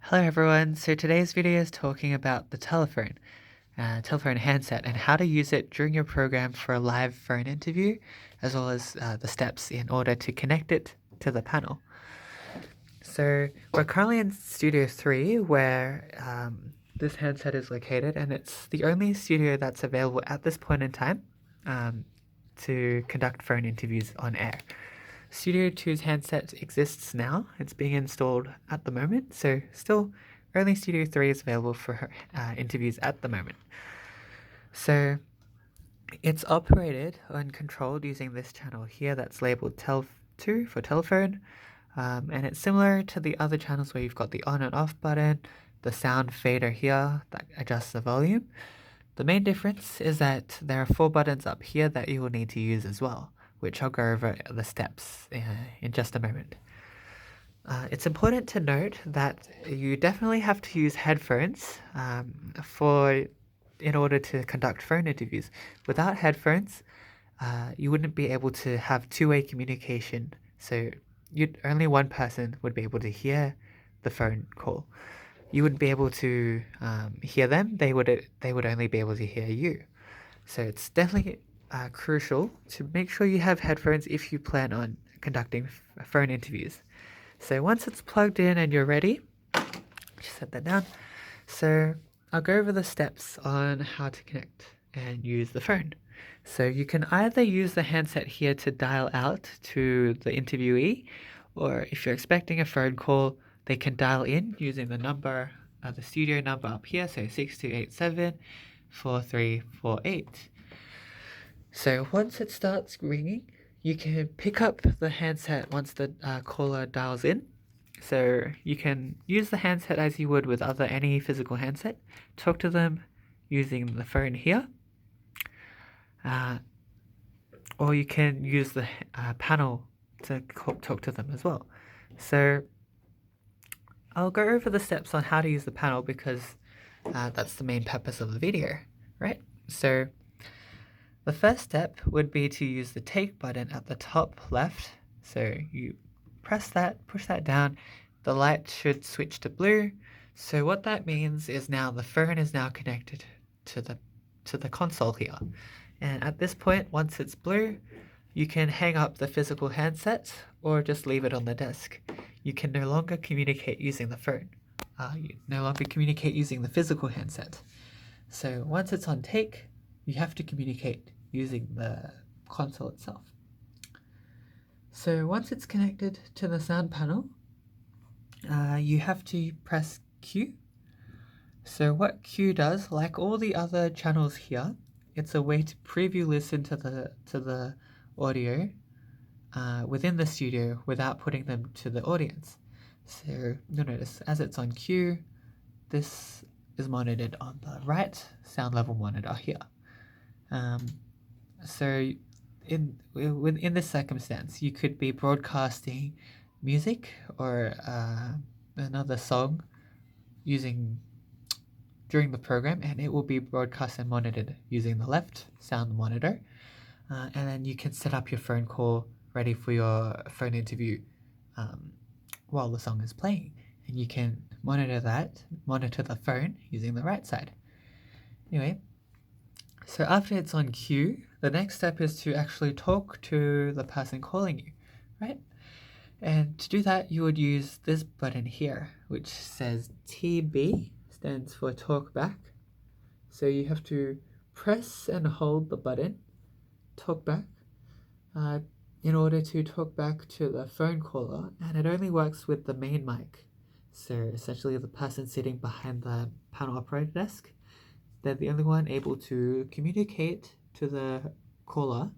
Hello everyone, so today's video is talking about the telephone handset and how to use it during your program for a live phone interview, as well as the steps in order to connect it to the panel. So we're currently in Studio 3 where this handset is located, and it's the only studio that's available at this point in time to conduct phone interviews on air. Studio 2's handset exists now. It's being installed at the moment, so still only Studio 3 is available for interviews at the moment. So it's operated and controlled using this channel here that's labeled Tel2 for telephone, and it's similar to the other channels where you've got the on and off button, the sound fader here that adjusts the volume. The main difference is that there are 4 buttons up here that you will need to use as well, which I'll go over the steps in just a moment. It's important to note that you definitely have to use headphones in order to conduct phone interviews. Without headphones, you wouldn't be able to have two-way communication, so only one person would be able to hear the phone call. You wouldn't be able to hear them. They would only be able to hear you. So it's definitely crucial to make sure you have headphones if you plan on conducting phone interviews. So once it's plugged in and you're ready, just set that down. So I'll go over the steps on how to connect and use the phone. So you can either use the handset here to dial out to the interviewee, or if you're expecting a phone call, they can dial in using the number, the studio number up here, so 6287 4348. So once it starts ringing, you can pick up the handset once the caller dials in. So you can use the handset as you would with any physical handset. Talk to them using the phone here. Or you can use the panel to talk to them as well. So I'll go over the steps on how to use the panel because that's the main purpose of the video, right? So the first step would be to use the take button at the top left. So you press that, push that down, the light should switch to blue. So what that means is now the phone is now connected to the console here. And at this point, once it's blue, you can hang up the physical handset or just leave it on the desk. You can no longer communicate using the phone. You no longer communicate using the physical handset. So once it's on take, you have to communicate using the console itself. So once it's connected to the sound panel, you have to press Q. So what Q does, like all the other channels here, it's a way to preview listen to the audio within the studio without putting them to the audience. So you'll notice as it's on Q, this is monitored on the right sound level monitor here. So in this circumstance, you could be broadcasting music or another song during the program, and it will be broadcast and monitored using the left sound monitor. And then you can set up your phone call ready for your phone interview while the song is playing. And you can monitor the phone using the right side. Anyway, so after it's on cue, the next step is to actually talk to the person calling you, right? And to do that, you would use this button here, which says TB, stands for talk back. So you have to press and hold the button, talk back, in order to talk back to the phone caller, and it only works with the main mic. So essentially the person sitting behind the panel operator desk, they're the only one able to communicate to the caller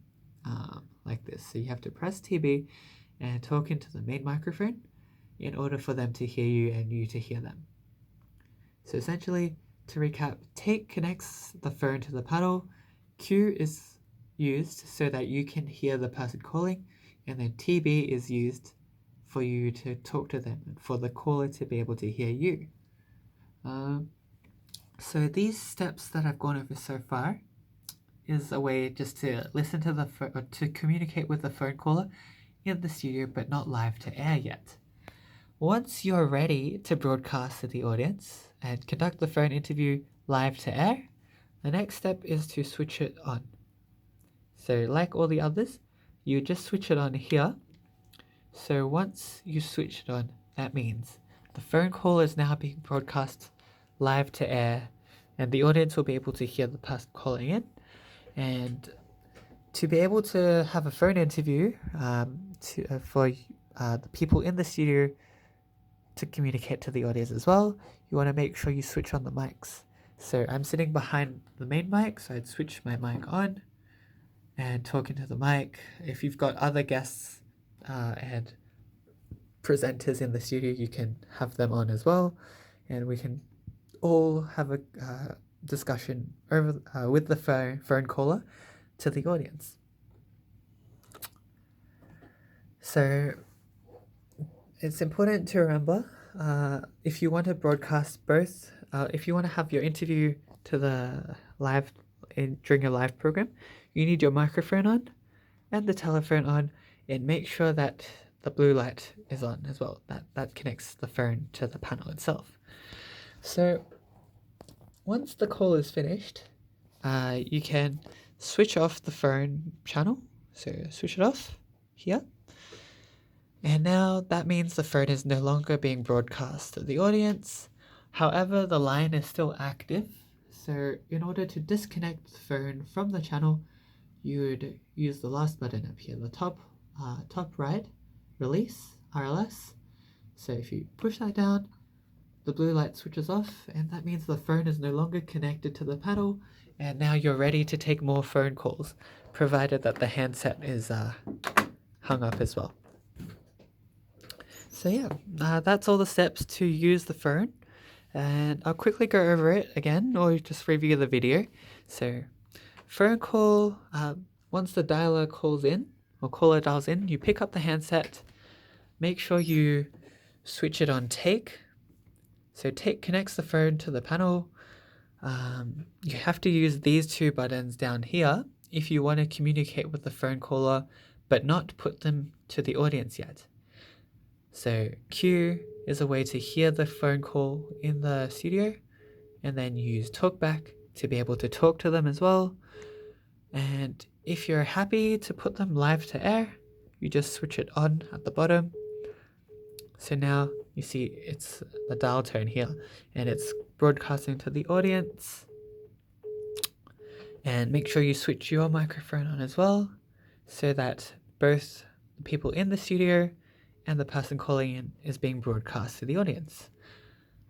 like this. So you have to press TB and talk into the main microphone in order for them to hear you and you to hear them. So essentially, to recap, take connects the phone to the panel, Q is used so that you can hear the person calling, and then TB is used for you to talk to them and for the caller to be able to hear you. So these steps that I've gone over so far is a way just to listen to to communicate with the phone caller in the studio, but not live to air yet. Once you're ready to broadcast to the audience and conduct the phone interview live to air, the next step is to switch it on. So like all the others, you just switch it on here. So once you switch it on, that means the phone call is now being broadcast live to air, and the audience will be able to hear the person calling in. And to be able to have a phone interview for the people in the studio to communicate to the audience as well, you want to make sure you switch on the mics. So I'm sitting behind the main mic, so I'd switch my mic on and talk into the mic. If you've got other guests and presenters in the studio, you can have them on as well, and we can all have a discussion over with the phone caller to the audience. So it's important to remember, if you want to broadcast both, if you want to have your interview to the live during your live program, you need your microphone on and the telephone on, and make sure that the blue light is on as well. That connects the phone to the panel itself. So once the call is finished, you can switch off the phone channel. So switch it off here. And now that means the phone is no longer being broadcast to the audience. However, the line is still active. So in order to disconnect the phone from the channel, you would use the last button up here, the top right, release, RLS. So if you push that down, the blue light switches off, and that means the phone is no longer connected to the panel, and now you're ready to take more phone calls, provided that the handset is hung up as well. So yeah, that's all the steps to use the phone, and I'll quickly go over it again, or just review the video. So phone call, once the dialer calls in, or caller dials in, you pick up the handset, make sure you switch it on take. So take connects the phone to the panel. You have to use these two buttons down here if you want to communicate with the phone caller, but not put them to the audience yet. So Q is a way to hear the phone call in the studio, and then use talkback to be able to talk to them as well. And if you're happy to put them live to air, you just switch it on at the bottom. So now you see it's the dial tone here, and it's broadcasting to the audience. And make sure you switch your microphone on as well, so that both the people in the studio and the person calling in is being broadcast to the audience.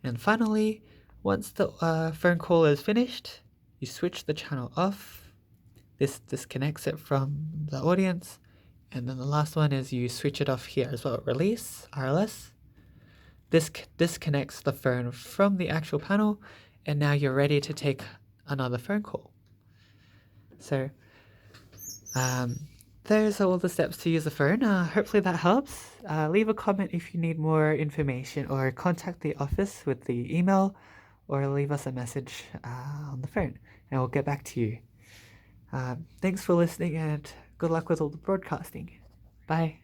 And finally, once the phone call is finished, you switch the channel off. This disconnects it from the audience. And then the last one is you switch it off here as well, release, RLS. This disconnects the phone from the actual panel, and now you're ready to take another phone call. So those are all the steps to use the phone. Hopefully that helps. Leave a comment if you need more information, or contact the office with the email, or leave us a message on the phone, and we'll get back to you. Thanks for listening, and good luck with all the broadcasting. Bye.